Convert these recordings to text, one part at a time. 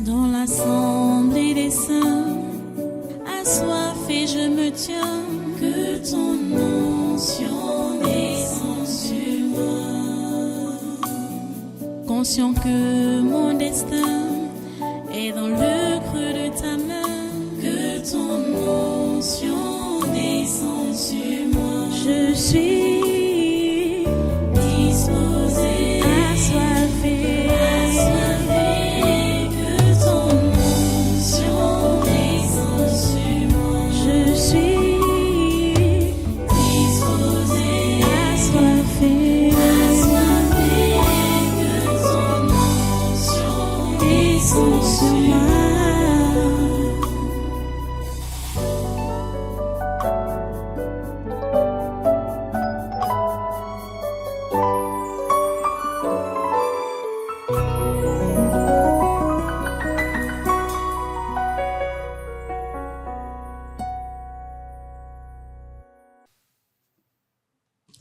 Dans l'assemblée des saints, assoiffé je me tiens, que ton onction descende sur moi. Conscient que mon destin est dans le creux de ta main, que ton onction descende sur moi. Je suis disposé, assoiffé, que ton onction descende sur moi. Je suis disposé, assoiffé, que ton onction descende sur moi.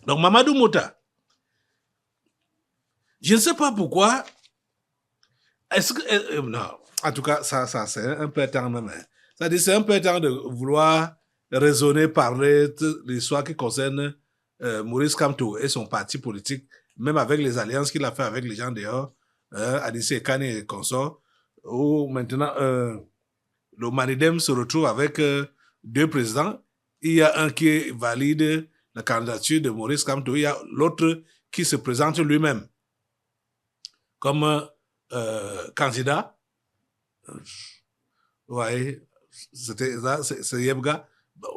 Donc Mamadou Mouta, je ne sais pas pourquoi, est-ce que, non, en tout cas, ça c'est un peu temps même. C'est-à-dire, c'est un peu temps de vouloir raisonner, parler de l'histoire qui concerne Maurice Kamto et son parti politique, même avec les alliances qu'il a fait avec les gens dehors, Adissé Kane et consorts, où maintenant le Manidem se retrouve avec deux présidents. Il y a un qui valide la candidature de Maurice Kamto, il y a l'autre qui se présente lui-même comme candidat. Vous voyez, c'est Yebga.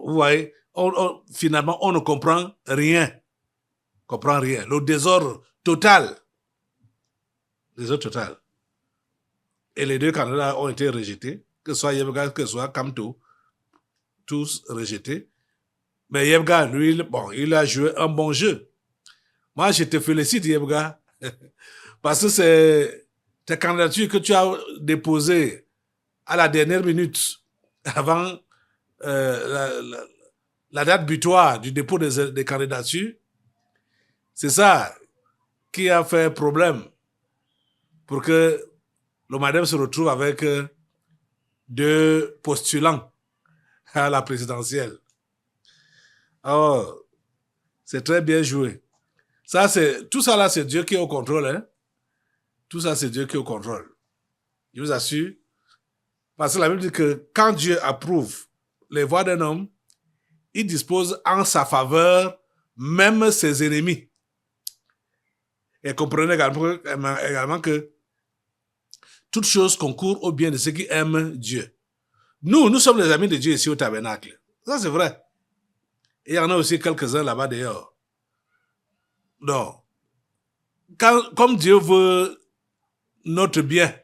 Vous voyez, finalement, on ne comprend rien. Le désordre total. Et les deux candidats ont été rejetés, que ce soit Yebga, que ce soit Kamto, tous rejetés. Mais Yebga, lui, bon, il a joué un bon jeu. Moi, je te félicite, Yebga, parce que c'est ta candidature que tu as déposée à la dernière minute, avant la date butoir du dépôt des candidatures. C'est ça qui a fait problème pour que le madame se retrouve avec deux postulants à la présidentielle. Alors, c'est très bien joué. Tout ça là, c'est Dieu qui est au contrôle. Hein? Tout ça, c'est Dieu qui est au contrôle. Je vous assure. Parce que la Bible dit que quand Dieu approuve les voies d'un homme, il dispose en sa faveur même ses ennemis. Et comprenez également que toute chose concourt au bien de ceux qui aiment Dieu. Nous sommes les amis de Dieu ici au tabernacle. Ça, c'est vrai. Et il y en a aussi quelques-uns là-bas dehors. Donc, comme Dieu veut notre bien,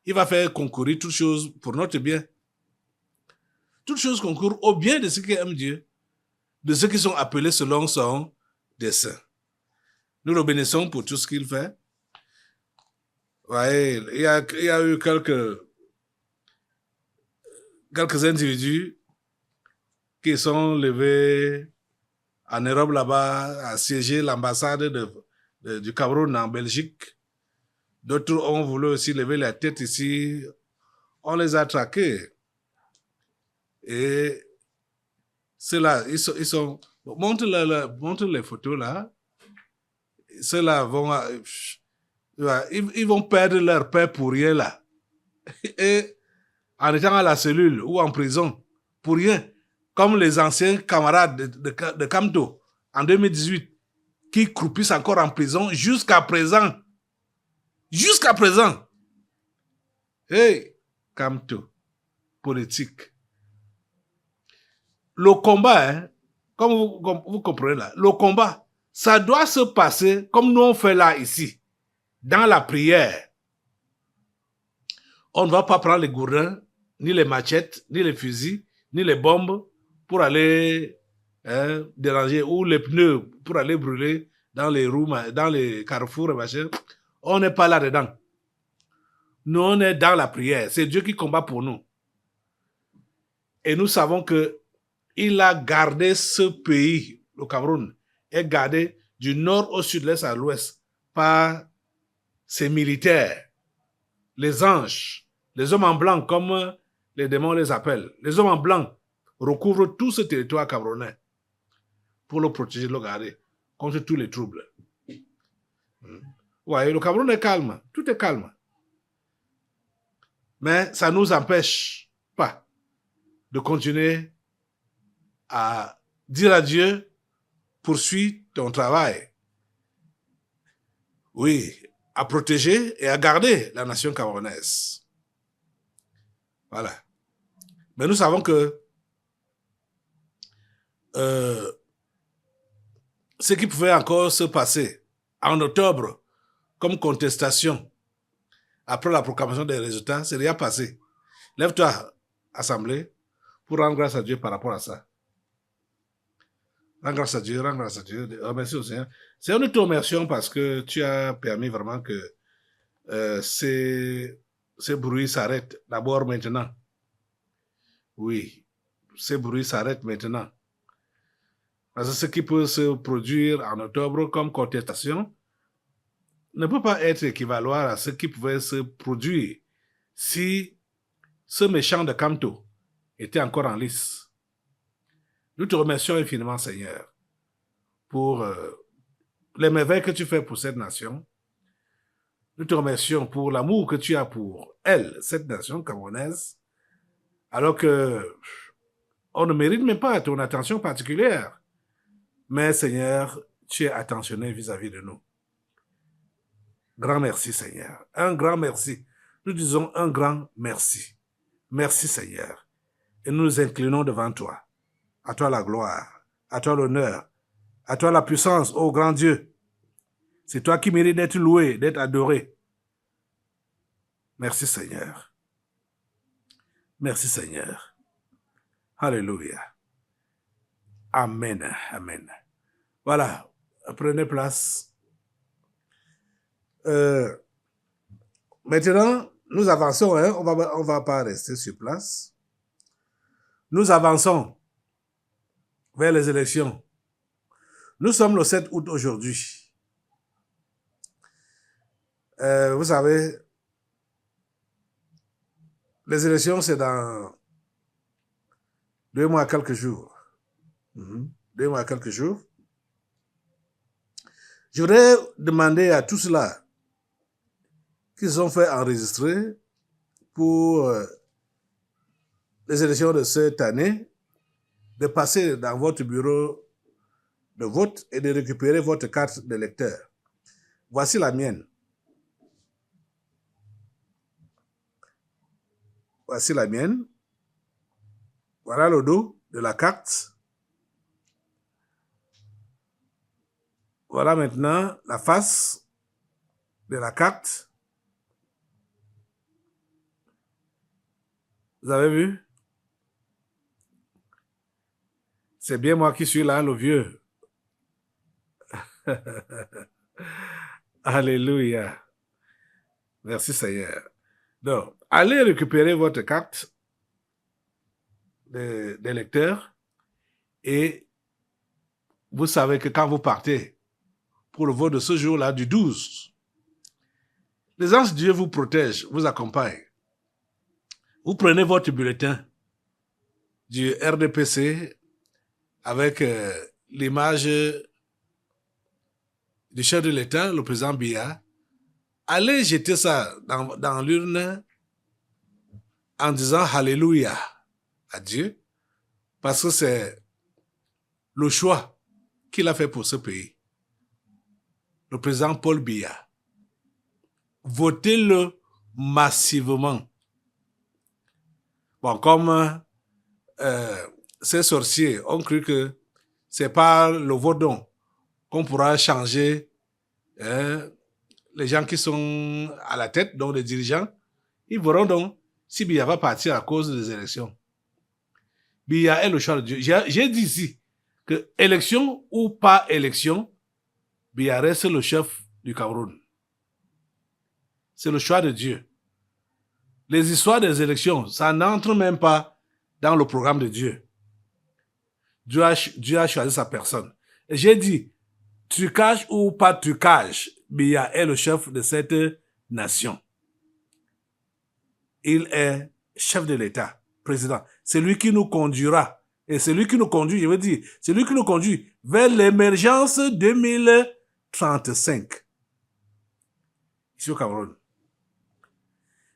il va faire concourir toutes choses pour notre bien. Toutes choses concourent au bien de ceux qui aiment Dieu, de ceux qui sont appelés selon son dessein. Nous le bénissons pour tout ce qu'il fait. Ouais, il y a eu quelques individus qui sont levés en Europe là-bas, à siéger l'ambassade du Cameroun en Belgique. D'autres ont voulu aussi lever la tête ici. On les a traqués. Et ceux-là, ils sont montre les photos là. Ceux-là ils vont perdre leur paix pour rien là. Et en étant à la cellule ou en prison, pour rien. Comme les anciens camarades de Kamto en 2018, qui croupissent encore en prison jusqu'à présent. Jusqu'à présent. Hey, Kamto, politique. Le combat, hein, comme vous comprenez là, le combat, ça doit se passer comme nous on fait là ici, dans la prière. On ne va pas prendre les gourdins, ni les machettes, ni les fusils, ni les bombes pour aller déranger, ou les pneus pour aller brûler dans les roues, dans les carrefours et machin. On n'est pas là-dedans. Nous, on est dans la prière. C'est Dieu qui combat pour nous. Et nous savons que il a gardé ce pays, le Cameroun, est gardé du nord au sud, de l'est à l'ouest, par ses militaires, les anges, Les hommes en blanc, comme les démons les appellent, les hommes en blanc recouvrent tout ce territoire camerounais pour le protéger, le garder contre tous les troubles. Ouais, le Cameroun est calme, tout est calme. Mais ça ne nous empêche pas de continuer à dire à Dieu, poursuis ton travail. Oui, à protéger et à garder la nation camerounaise. Voilà. Mais nous savons que ce qui pouvait encore se passer en octobre comme contestation après la proclamation des résultats, c'est déjà passé. Lève-toi, Assemblée, pour rendre grâce à Dieu par rapport à ça. Rends grâce à Dieu, remercie au Seigneur. Seigneur, nous te remercions parce que tu as permis vraiment que ces bruits s'arrêtent d'abord maintenant. Oui, ces bruits s'arrêtent maintenant. Parce que ce qui peut se produire en octobre comme contestation ne peut pas être équivalent à ce qui pouvait se produire si ce méchant de Kamto était encore en lice. Nous te remercions infiniment, Seigneur, pour les merveilles que tu fais pour cette nation. Nous te remercions pour l'amour que tu as pour elle, cette nation camerounaise, alors que on ne mérite même pas ton attention particulière. Mais, Seigneur, tu es attentionné vis-à-vis de nous. Grand merci, Seigneur. Un grand merci. Nous disons un grand merci. Merci, Seigneur. Et nous nous inclinons devant toi. À toi la gloire, à toi l'honneur, à toi la puissance, ô grand Dieu. C'est toi qui mérites d'être loué, d'être adoré. Merci, Seigneur. Merci, Seigneur. Alléluia. Amen. Amen. Voilà. Prenez place. Maintenant, nous avançons, hein? On va pas rester sur place. Nous avançons vers les élections. Nous sommes le 7 août aujourd'hui. Vous savez, les élections, c'est dans 2 mois, quelques jours. 2 mois, quelques jours. Je voudrais demander à tous ceux-là qui se sont fait enregistrer pour les élections de cette année, de passer dans votre bureau de vote et de récupérer votre carte d'électeur. Voici la mienne. Voici la mienne. Voilà le dos de la carte. Voilà maintenant la face de la carte. Vous avez vu? C'est bien moi qui suis là, le vieux. Alléluia. Merci Seigneur. Donc, allez récupérer votre carte d'électeur et vous savez que quand vous partez pour le vote de ce jour-là, du 12, les anges de Dieu vous protègent, vous accompagnent. Vous prenez votre bulletin du RDPC avec l'image du chef de l'État, le président Biya. Allez jeter ça dans l'urne en disant Alléluia à Dieu, parce que c'est le choix qu'il a fait pour ce pays. Le président Paul Biya. Votez-le massivement. Bon, comme ces sorciers ont cru que c'est par le vote don qu'on pourra changer les gens qui sont à la tête, donc les dirigeants, ils verront donc si Biya va partir à cause des élections. Biya est le choix de Dieu. J'ai dit ici que élection ou pas élection, Biya reste le chef du Cameroun. C'est le choix de Dieu. Les histoires des élections, ça n'entre même pas dans le programme de Dieu. Dieu a choisi sa personne. Et j'ai dit, trucage ou pas trucage, Biya est le chef de cette nation. il est chef de l'État, président. C'est lui qui nous conduira. Et c'est lui qui nous conduit, je veux dire, c'est lui qui nous conduit vers l'émergence 2035. Ici au Cameroun.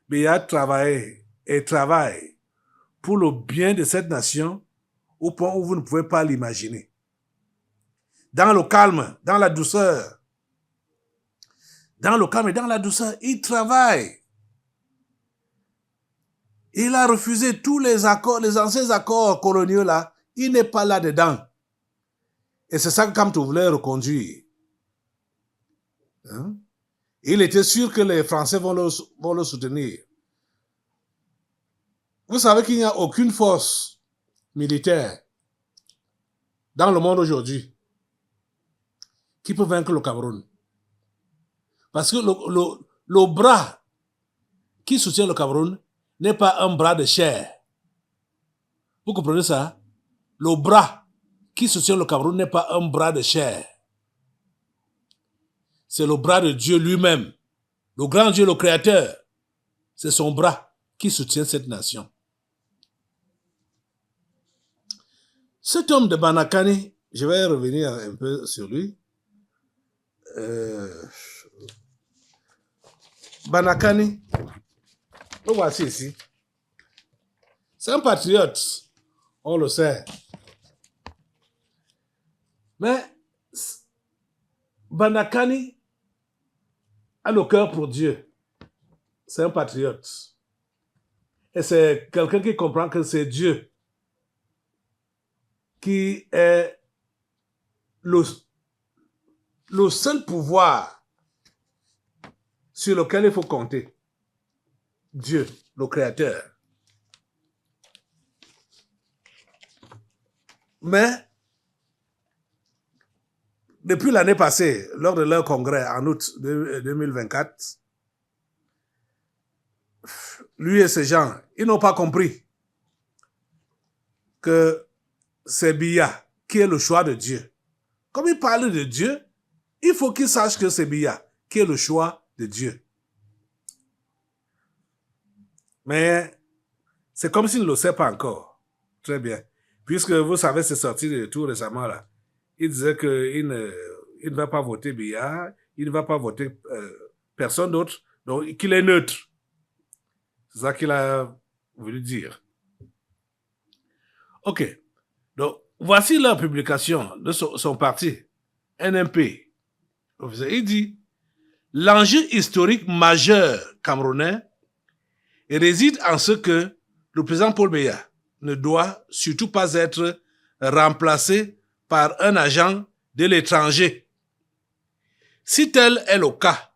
Biya travaille et travaille pour le bien de cette nation au point où vous ne pouvez pas l'imaginer. Dans le calme, dans la douceur. Dans le calme et dans la douceur, il travaille. Il a refusé tous les accords, les anciens accords coloniaux là. Il n'est pas là-dedans. Et c'est ça que Kamto voulait reconduire. Hein? Il était sûr que les Français vont le soutenir. Vous savez qu'il n'y a aucune force militaire dans le monde aujourd'hui qui peut vaincre le Cameroun. Parce que le bras qui soutient le Cameroun n'est pas un bras de chair. Vous comprenez ça? Le bras qui soutient le Cameroun n'est pas un bras de chair. C'est le bras de Dieu lui-même. Le grand Dieu, le Créateur. C'est son bras qui soutient cette nation. Cet homme de Banakani, je vais revenir un peu sur lui. Banakani, le voici ici. C'est un patriote, on le sait. Mais Banakani a le cœur pour Dieu. C'est un patriote. Et c'est quelqu'un qui comprend que c'est Dieu qui est le seul pouvoir sur lequel il faut compter. Dieu, le Créateur. Mais, depuis l'année passée, lors de leur congrès en août 2024, lui et ses gens, ils n'ont pas compris que c'est Biya qui est le choix de Dieu. Comme il parle de Dieu, il faut qu'il sache que c'est Biya qui est le choix de Dieu. Mais c'est comme s'il ne le sait pas encore. Très bien. Puisque vous savez, c'est sorti de tout récemment là. Il disait qu'il ne va pas voter Biya, il ne va pas voter personne d'autre, donc qu'il est neutre. C'est ça qu'il a voulu dire. Ok. Donc, voici la publication de son parti, NMP. Il dit, l'enjeu historique majeur camerounais réside en ce que le président Paul Biya ne doit surtout pas être remplacé par un agent de l'étranger. Si tel est le cas,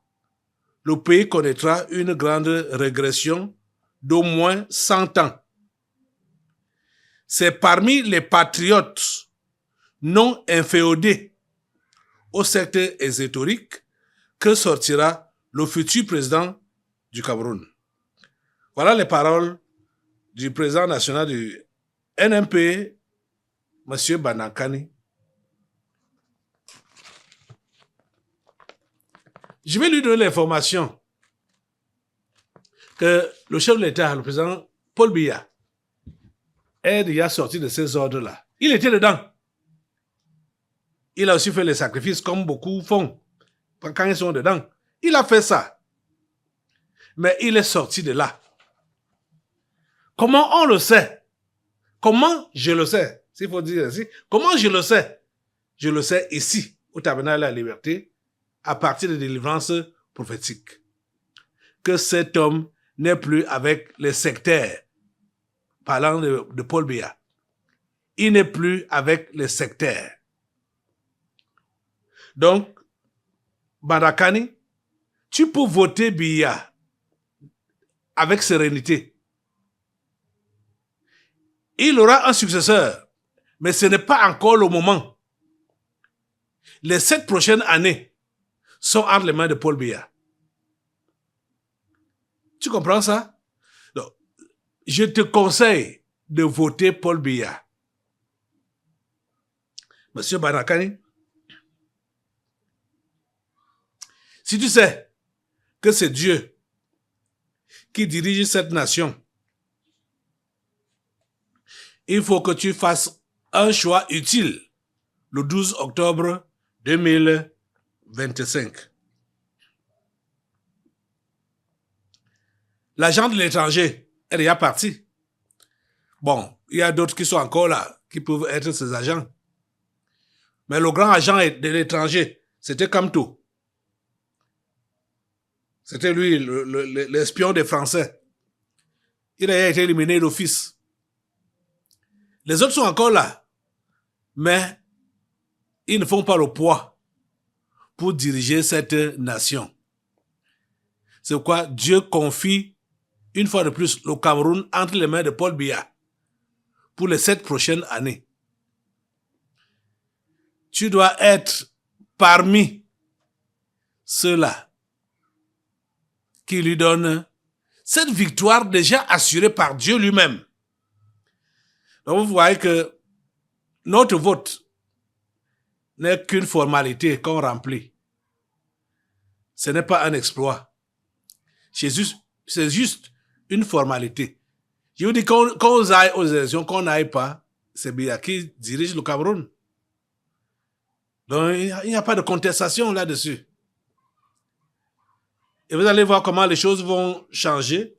le pays connaîtra une grande régression d'au moins 100 ans. C'est parmi les patriotes non inféodés au secteur ésotérique que sortira le futur président du Cameroun. Voilà les paroles du président national du NMP, M. Banakani. Je vais lui donner l'information que le chef de l'État, le président Paul Biya, est déjà sorti de ces ordres-là. Il était dedans. Il a aussi fait les sacrifices comme beaucoup font quand ils sont dedans. Il a fait ça. Mais il est sorti de là. Comment on le sait? Comment je le sais? S'il faut dire ainsi. Comment je le sais? Je le sais ici, au Tabernacle de la Liberté, à partir des délivrances prophétiques. Que cet homme n'est plus avec les sectaires. Parlant de Paul Biya. Il n'est plus avec les sectaires. Donc, Banakani, tu peux voter Biya avec sérénité. Il aura un successeur, mais ce n'est pas encore le moment. Les 7 prochaines années sont entre les mains de Paul Biya. Tu comprends ça? Donc, je te conseille de voter Paul Biya. Monsieur Banakani, si tu sais que c'est Dieu qui dirige cette nation, il faut que tu fasses un choix utile le 12 octobre 2025. L'agent de l'étranger est déjà parti. Bon, il y a d'autres qui sont encore là, qui peuvent être ces agents. Mais le grand agent de l'étranger, c'était Kamto. C'était lui, l'espion des Français. Il a été éliminé d'office. Les autres sont encore là. Mais ils ne font pas le poids pour diriger cette nation. C'est pourquoi Dieu confie une fois de plus le Cameroun entre les mains de Paul Biya pour les 7 prochaines années. Tu dois être parmi ceux-là qui lui donnent cette victoire déjà assurée par Dieu lui-même. Donc vous voyez que notre vote n'est qu'une formalité qu'on remplit. Ce n'est pas un exploit. C'est juste une formalité. Je vous dis qu'on aille aux élections, qu'on n'aille pas, c'est Biya qui dirige le Cameroun. Donc il n'y a pas de contestation là-dessus. Et vous allez voir comment les choses vont changer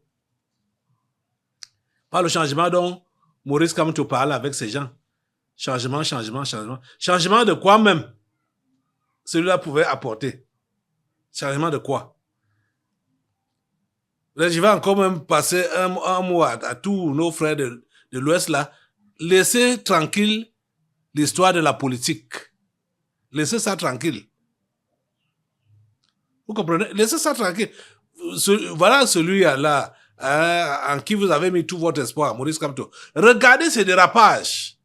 par le changement dont Maurice Kamto parle avec ces gens. Changement. Changement de quoi même celui-là pouvait apporter? Changement de quoi? Là, je vais encore même passer un mot à tous nos frères de l'Ouest là. Laissez tranquille l'histoire de la politique. Laissez ça tranquille. Vous comprenez? Laissez ça tranquille. Voilà celui-là en qui vous avez mis tout votre espoir, Maurice Kamto. Regardez ces dérapages.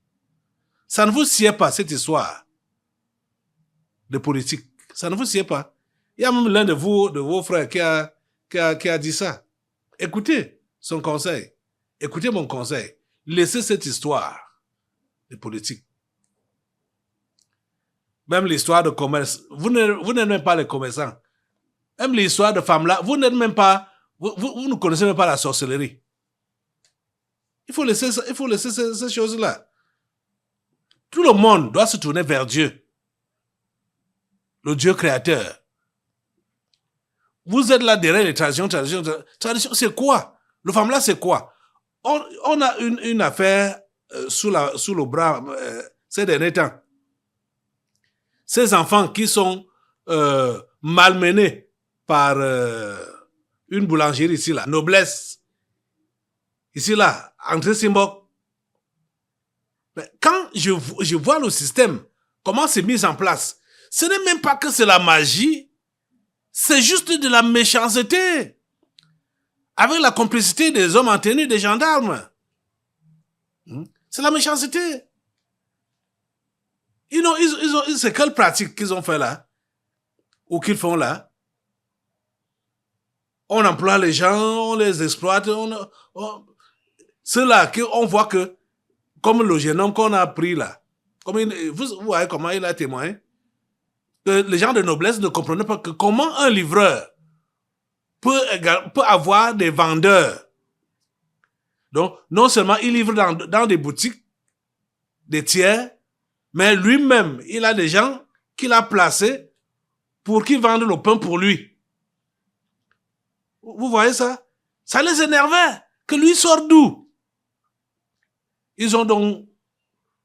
Ça ne vous sied pas, cette histoire de politique. Ça ne vous sied pas. Il y a même l'un de vos frères qui a dit ça. Écoutez son conseil. Écoutez mon conseil. Laissez cette histoire de politique. Même l'histoire de commerce. Vous n'êtes même pas les commerçants. Même l'histoire de femmes là, vous n'êtes même pas, vous ne connaissez même pas la sorcellerie. Il faut laisser ces choses-là. Tout le monde doit se tourner vers Dieu. Le Dieu créateur. Vous êtes là derrière les traditions. Tradition, c'est quoi? Le femme là, c'est quoi? On a une affaire sous le bras ces derniers temps. Ces enfants qui sont malmenés par une boulangerie ici là, Noblesse, ici là, André Simbok. Mais quand je vois le système, comment c'est mis en place, ce n'est même pas que c'est la magie, c'est juste de la méchanceté, avec la complicité des hommes en tenue, des gendarmes. C'est la méchanceté. C'est quelle pratique qu'ils ont fait là, ou qu'ils font là? On emploie les gens, on les exploite, ceux-là, on voit que, comme le jeune homme qu'on a pris là, vous voyez comment il a témoigné, que les gens de Noblesse ne comprenaient pas que comment un livreur peut avoir des vendeurs. Donc, non seulement il livre dans des boutiques, des tiers, mais lui-même, il a des gens qu'il a placés pour qu'ils vendent le pain pour lui. Vous voyez ça? Ça les énervait. Que lui sort d'où? Ils ont donc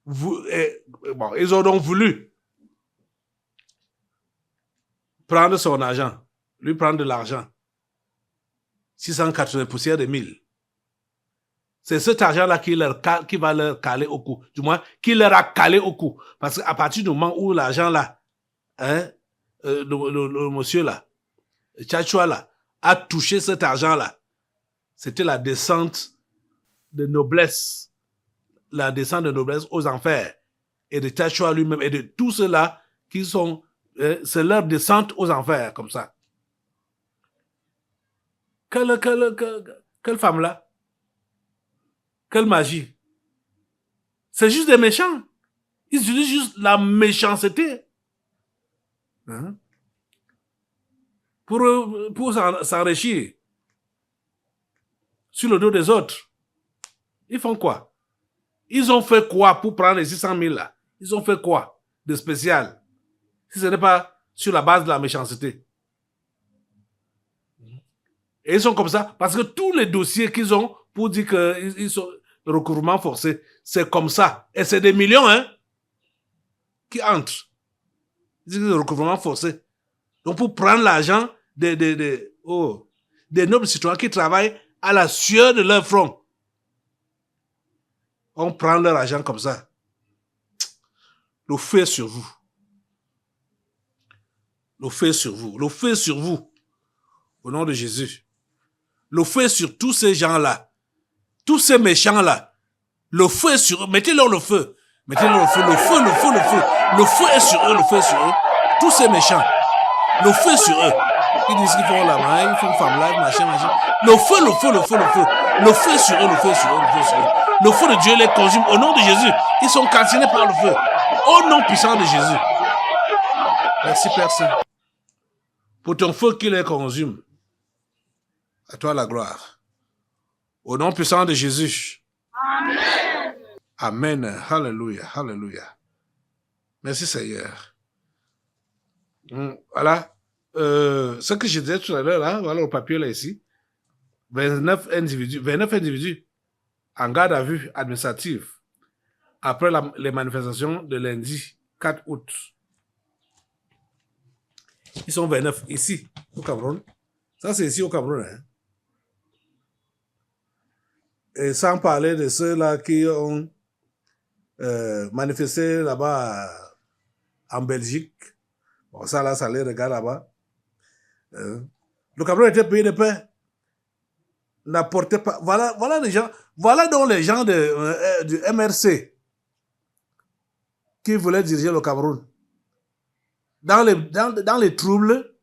voulu prendre son argent, lui prendre de l'argent. 680 poussières de 1000. C'est cet argent-là qui va leur caler au cou. Du moins, qui leur a calé au cou. Parce qu'à partir du moment où l'argent-là, le monsieur-là, Tchachua-là, a touché cet argent-là, c'était la descente de noblesse. La descente de noblesse aux enfers. Et de Tchachua lui-même, et de tous ceux-là qui sont... c'est leur descente aux enfers, comme ça. Quelle femme-là? Quelle magie? C'est juste des méchants. Ils utilisent juste la méchanceté. Pour s'enrichir. sur le dos des autres. Ils font quoi? Ils ont fait quoi pour prendre les 600 000 là? Ils ont fait quoi de spécial? Si ce n'est pas sur la base de la méchanceté. Et ils sont comme ça parce que tous les dossiers qu'ils ont pour dire qu'ils sont recouvrement forcé, c'est comme ça. Et c'est des millions hein, qui entrent. Ils disent que c'est recouvrement forcé. Donc pour prendre l'argent des nobles citoyens qui travaillent à la sueur de leur front, on prend leur argent comme ça. Le feu est sur vous. Le feu est sur vous. Le feu est sur vous. Au nom de Jésus. Le feu est sur tous ces gens-là. Tous ces méchants-là. Le feu est sur eux. Mettez-leur le feu. Mettez-leur le feu. Le feu, le feu, le feu. Le feu est sur eux. Le feu est sur eux. Tous ces méchants. Le feu est sur eux. Ils disent qu'ils font la main, ils font femme live, machin, machin. Le feu, le feu, le feu, le feu. Le feu est sur eux, le feu est sur eux, le feu est sur eux. Le feu de Dieu les consume au nom de Jésus. Ils sont calcinés par le feu. Au nom puissant de Jésus. Merci, Père Saint. Pour ton feu qui les consume. À toi la gloire. Au nom puissant de Jésus. Amen. Amen. Alléluia. Alléluia. Merci, Seigneur. Voilà. Ce que je disais tout à l'heure, là, voilà le papier là ici. 29 individus en garde à vue administrative après les manifestations de lundi 4 août. Ils sont 29 ici, au Cameroun. Ça, c'est ici au Cameroun. Hein. Et sans parler de ceux-là qui ont manifesté là-bas en Belgique. Bon, ça, là, ça les regarde là-bas. Le Cameroun était pays de paix. N'apportait pas. Voilà les gens. Voilà donc les gens du MRC qui voulaient diriger le Cameroun. Dans les troubles,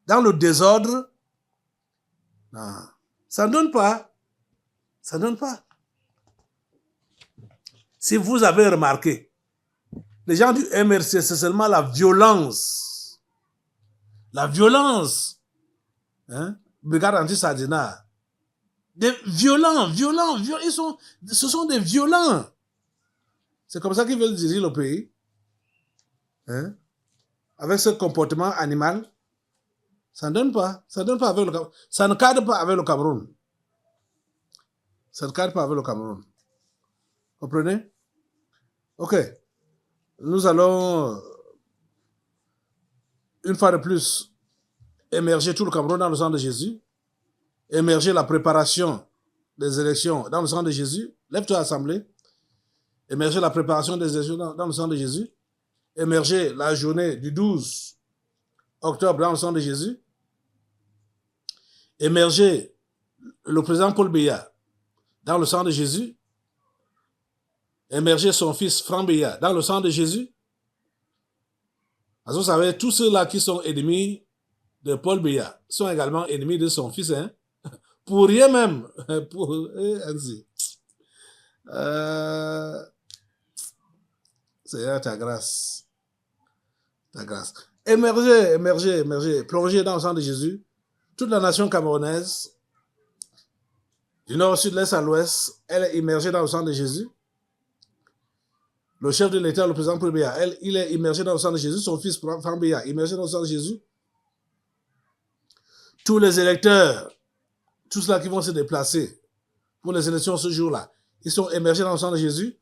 dans le désordre. Non. Ça ne donne pas. Ça ne donne pas. Si vous avez remarqué, les gens du MRC, c'est seulement la violence. La violence. Hein? Brigade anti-Sardina. Des violents. Ce sont des violents. C'est comme ça qu'ils veulent diriger le pays. Hein? Avec ce comportement animal. Ça ne donne pas. Ça ne donne pas avec le Cameroun. Ça ne cadre pas avec le Cameroun. Ça ne cadre pas avec le Cameroun. Comprenez? Ok. Nous allons, une fois de plus, émerger tout le Cameroun dans le sang de Jésus. Émerger la préparation des élections dans le sang de Jésus. Lève-toi, assemblée. Émerger la préparation des élections dans le sang de Jésus. Émerger la journée du 12 octobre dans le sang de Jésus. Émerger le président Paul Biya dans le sang de Jésus. Émerger son fils Franck Biya dans le sang de Jésus. Parce que vous savez, tous ceux-là qui sont ennemis de Paul Biya sont également ennemis de son fils. Hein? Pour rien même. Pour, ainsi. Seigneur, ta grâce. Ta grâce. Émerger, plonger dans le sang de Jésus. Toute la nation camerounaise, du nord au sud, de l'est à l'ouest, elle est immergée dans le sang de Jésus. Le chef de l'État, le président Paul Biya, il est immergé dans le sang de Jésus. Son fils Franck Biya, immergé dans le sang de Jésus. Tous les électeurs, tous ceux-là qui vont se déplacer pour les élections ce jour-là, ils sont immergés dans le sang de Jésus.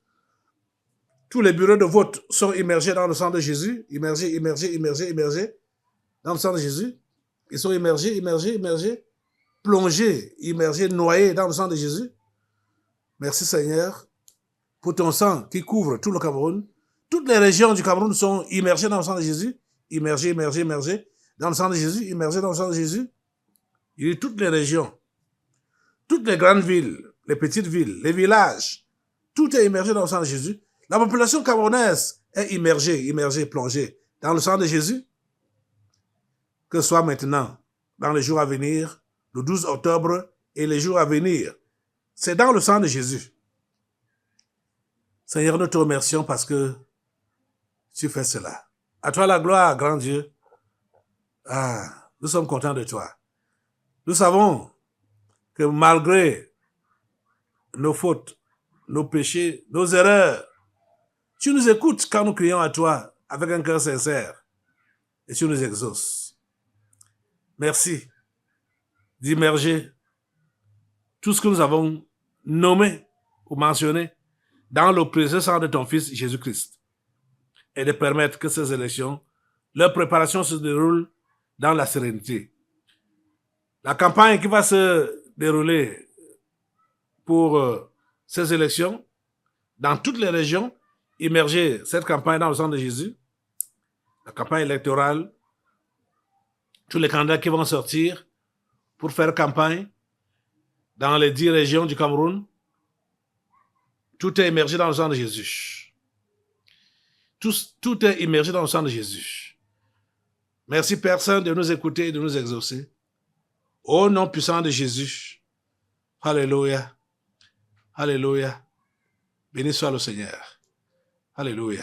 Tous les bureaux de vote sont immergés dans le sang de Jésus. Immergés dans le sang de Jésus. Ils sont immergés, plongés, immergés, noyés dans le sang de Jésus. Merci Seigneur pour ton sang qui couvre tout le Cameroun. Toutes les régions du Cameroun sont immergées dans le sang de Jésus. Immergées dans le sang de Jésus. Immergées dans le sang de Jésus. Il y a toutes les régions, toutes les grandes villes, les petites villes, les villages, tout est immergé dans le sang de Jésus. La population camerounaise est immergée, plongée dans le sang de Jésus. Que ce soit maintenant, dans les jours à venir, le 12 octobre et les jours à venir, c'est dans le sang de Jésus. Seigneur, nous te remercions parce que tu fais cela. À toi la gloire, grand Dieu. Ah, nous sommes contents de toi. Nous savons que malgré nos fautes, nos péchés, nos erreurs, tu nous écoutes quand nous crions à toi avec un cœur sincère et tu nous exauces. Merci d'immerger tout ce que nous avons nommé ou mentionné dans le précieux sang de ton Fils Jésus-Christ et de permettre que ces élections, leur préparation se déroule dans la sérénité. La campagne qui va se dérouler pour ces élections, dans toutes les régions, immerger cette campagne dans le sang de Jésus, la campagne électorale, tous les candidats qui vont sortir pour faire campagne dans les 10 régions du Cameroun, tout est immergé dans le sang de Jésus. Tout est immergé dans le sang de Jésus. Merci Père Saint de nous écouter et de nous exaucer. Au nom puissant de Jésus. Alléluia. Alléluia. Béni soit le Seigneur. Alléluia.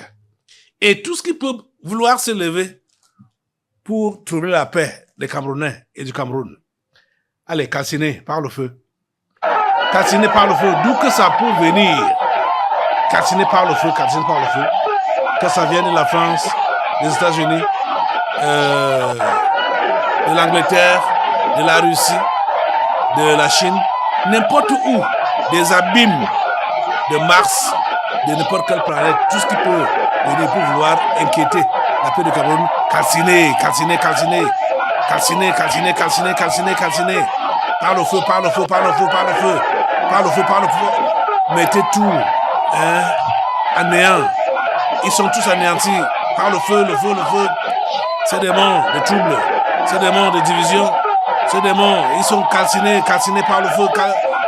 Et tout ce qui peut vouloir se lever pour troubler la paix des Camerounais et du Cameroun, allez, calciner par le feu. Calciner par le feu, d'où que ça peut venir. Calciner par le feu, calciner par le feu. Que ça vienne de la France, des États-Unis, de l'Angleterre, de la Russie, de la Chine, n'importe où, des abîmes de Mars, de n'importe quelle planète, tout ce qui peut venir pour vouloir inquiéter la paix du Cameroun, calciner, calciner, calciner, calciner, calciner, calciner, calciner, calciner, par le feu, par le feu, par le feu, par le feu, par le feu, par le feu, mettez tout, à néant. Ils sont tous anéantis par le feu, le feu, le feu. Ces démons de trouble, ces démons de division, ces démons, ils sont calcinés, calcinés par le feu,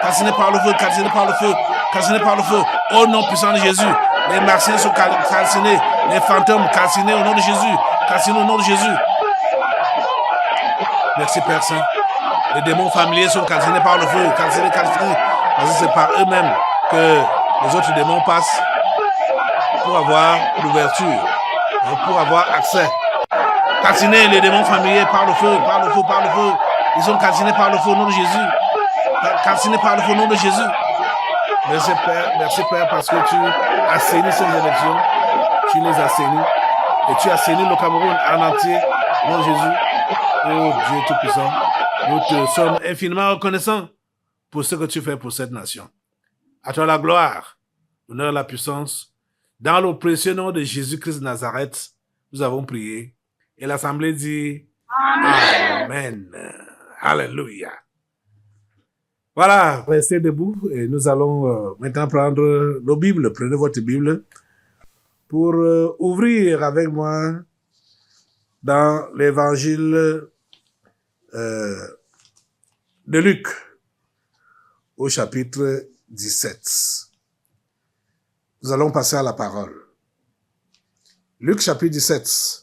calcinés par le feu, calcinés par le feu, calcinés par le feu. Au nom puissant de Jésus, les martiens sont calcinés, les fantômes calcinés au nom de Jésus, calcinés au nom de Jésus. Merci Père Saint. Les démons familiers sont calcinés par le feu, calcinés, calcinés, parce que c'est par eux-mêmes que les autres démons passent pour avoir l'ouverture, pour avoir accès. Calciner les démons familiers par le feu, par le feu, par le feu. Ils sont calcinés par le feu au nom de Jésus. Calcinés par le feu au nom de Jésus. Merci Père, parce que tu assainis ces élections. Tu les assainis. Et tu assainis le Cameroun en entier au nom de Jésus. Oh Dieu Tout-Puissant, nous te sommes infiniment reconnaissants pour ce que tu fais pour cette nation. À toi la gloire, l'honneur et la puissance. Dans le précieux nom de Jésus-Christ de Nazareth, nous avons prié. Et l'Assemblée dit Amen. Alléluia. Voilà, restez debout et nous allons maintenant prendre nos Bibles. Prenez votre Bible pour ouvrir avec moi dans l'évangile de Luc au chapitre 17. Nous allons passer à la parole. Luc chapitre 17.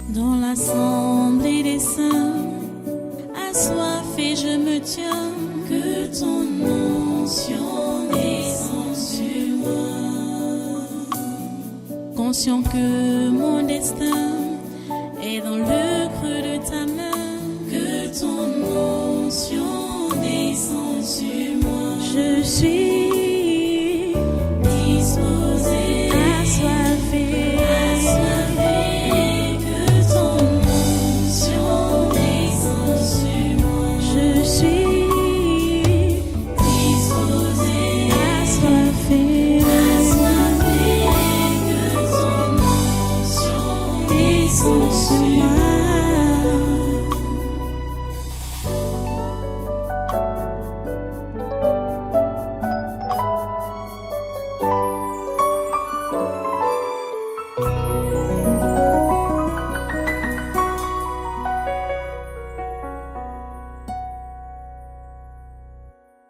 Dans l'assemblée des saints, assoiffé je me tiens, que ton onction descende sur moi. Conscient que mon destin est dans le creux de ta main, que ton onction descende sur moi. Je suis